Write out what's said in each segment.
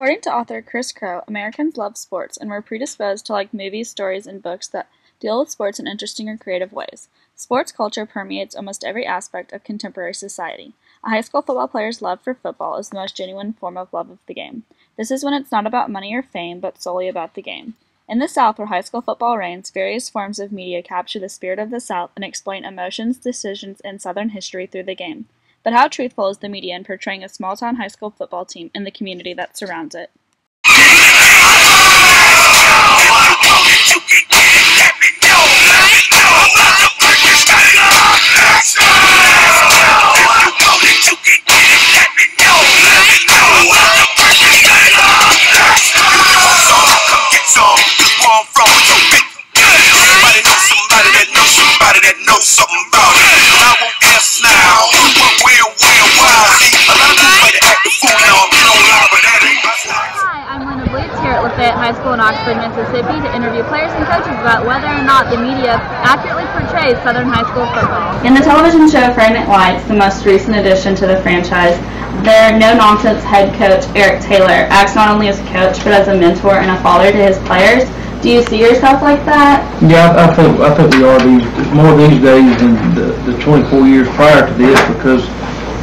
According to author Chris Crow, Americans love sports and we're predisposed to like movies, stories, and books that deal with sports in interesting or creative ways. Sports culture permeates almost every aspect of contemporary society. A high school football player's love for football is the most genuine form of love of the game. This is when it's not about money or fame, but solely about the game. In the South, where high school football reigns, various forms of media capture the spirit of the South and explain emotions, decisions, and Southern history through the game. But how truthful is the media in portraying a small-town high school football team and the community that surrounds it? High School in Oxford, Mississippi to interview players and coaches about whether or not the media accurately portrays Southern high school football. In the television show Frame It Lights, the most recent addition to the franchise, their no-nonsense head coach, Eric Taylor, acts not only as a coach but as a mentor and a father to his players. Do you see yourself like that? Yeah, I think we are more these days than the 24 years prior to this, because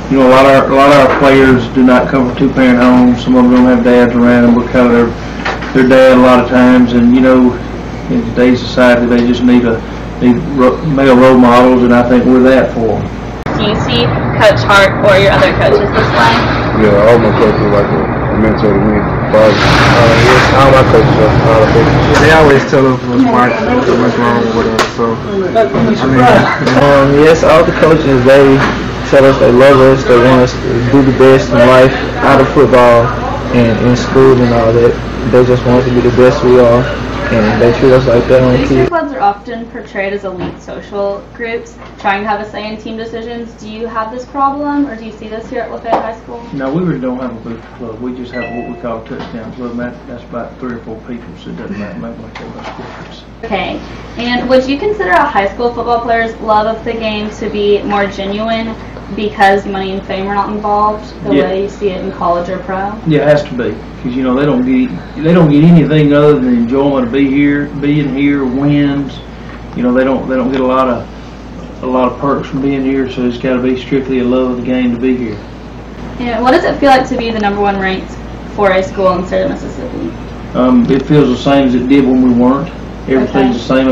a lot of our players do not come from two-parent homes. Some of them don't have dads around them. We're kind of their dad a lot of times, and in today's society they just need male role models, and I think we're that for them. Do you see Coach Hart or your other coaches this way? Yeah, all my coaches are like a mentor to me. Yes, all my coaches are coaches. They always tell us what's right, what's wrong with us. So yes, all the coaches, they tell us they love us, they want us to do the best in life, out of football and in school and all that. They just want us to be the best we are, and they treat us like that on Booster clubs are often portrayed as elite social groups, trying to have a say in team decisions. Do you have this problem, or do you see this here at Lafayette High School? No, we really don't have a booster club. We just have what we call a touchdown club, and that's about 3 or 4 people, so it doesn't make much of a difference. Okay, and would you consider a high school football player's love of the game to be more genuine because money and fame are not involved the way you see it in college or pro? Yeah, it has to be, because they don't get anything other than enjoyment of being here, wins. They don't get a lot of perks from being here, so it's got to be strictly a love of the game to be here. And what does it feel like to be the #1 ranked 4A school in the state of Mississippi? It feels the same as it did when we weren't. Everything's the same.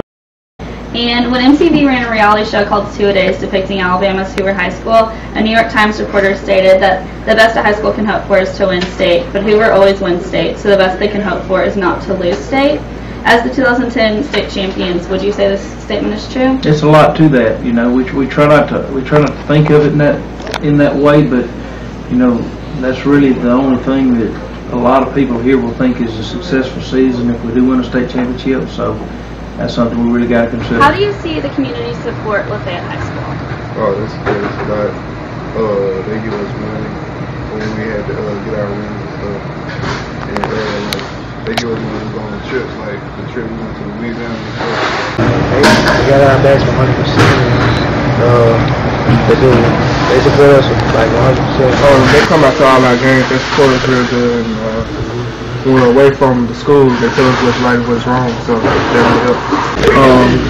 And when MTV ran a reality show called 2-A-Days depicting Alabama's Hoover High School, a New York Times reporter stated that the best a high school can hope for is to win state, but Hoover always wins state, so the best they can hope for is not to lose state. As the 2010 state champions, would you say this statement is true? It's a lot to that. We try not to think of it in that way, but that's really the only thing that a lot of people here will think is a successful season if we do win a state championship. So that's something we really got to consider. How do you see the community support Lafayette High School? Oh, it's good. It's a lot. They give us money when we had to get our rooms and stuff. And they give us money to go on trips, like the trip we went to Louisiana and stuff. They got our backs 100%. They support us with like 100%. They come out to all our games. They support us real good. And, when we're away from the school, they tell us what's right and what's wrong, so that really helps.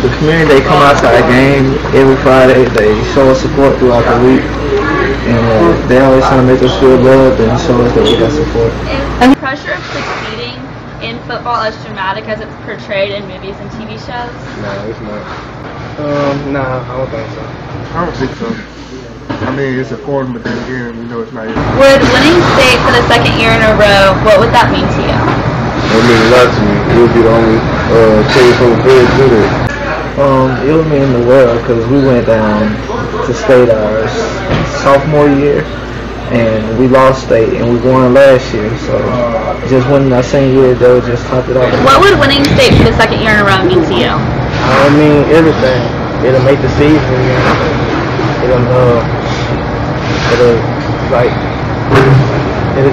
The community, they come out to our game every Friday. They show us support throughout the week, and they always try to make us feel loved and show us that we got support. Is the pressure of succeeding in football as dramatic as it's portrayed in movies and TV shows? No, it's not. Nah, I don't think so. I don't think so. I mean, it's important, but then again, we know it's not easy. Would winning state for the 2nd year in a row, what would that mean to you? It means a lot to me. It would be the only team from the big to do that. It would mean the world, because we went down to state our sophomore year, and we lost state, and we won last year, so just winning our senior year, they would just top it off. What would winning state for the 2nd year in a row mean to you? I mean, everything. It'll make the season, it'll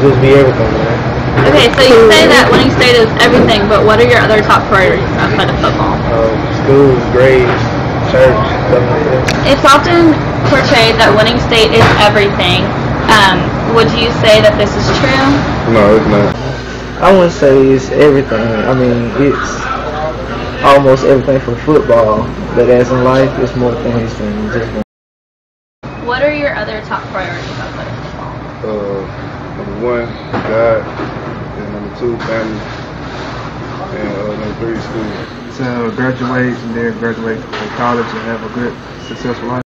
just be everything, man. Okay, so you say that winning state is everything, but what are your other top priorities outside of football? Schools, grades, church, stuff like that. It's often portrayed that winning state is everything. Would you say that this is true? No, it's not. I wouldn't say it's everything. I mean, it's almost everything from football, but as in life, it's more things than just one. What are your other top priorities outside of football? Number one, God, and number two, family, and number three, school. To graduate and then graduate from college and have a good, successful life.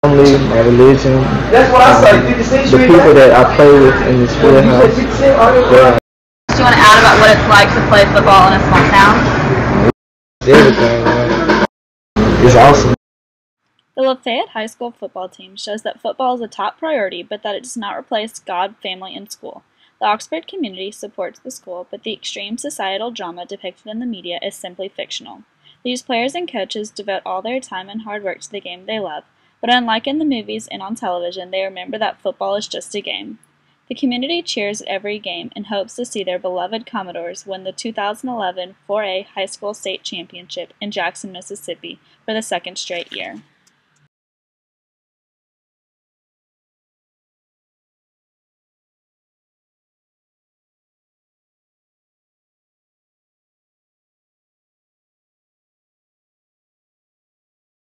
Family, my religion, the people that I play with in this field house. Do you want to add about what it's like to play football in a small town? Everything, man. It's awesome. The Lafayette High School football team shows that football is a top priority, but that it does not replace God, family, and school. The Oxford community supports the school, but the extreme societal drama depicted in the media is simply fictional. These players and coaches devote all their time and hard work to the game they love, but unlike in the movies and on television, they remember that football is just a game. The community cheers at every game and hopes to see their beloved Commodores win the 2011 4A High School State Championship in Jackson, Mississippi for the second straight year.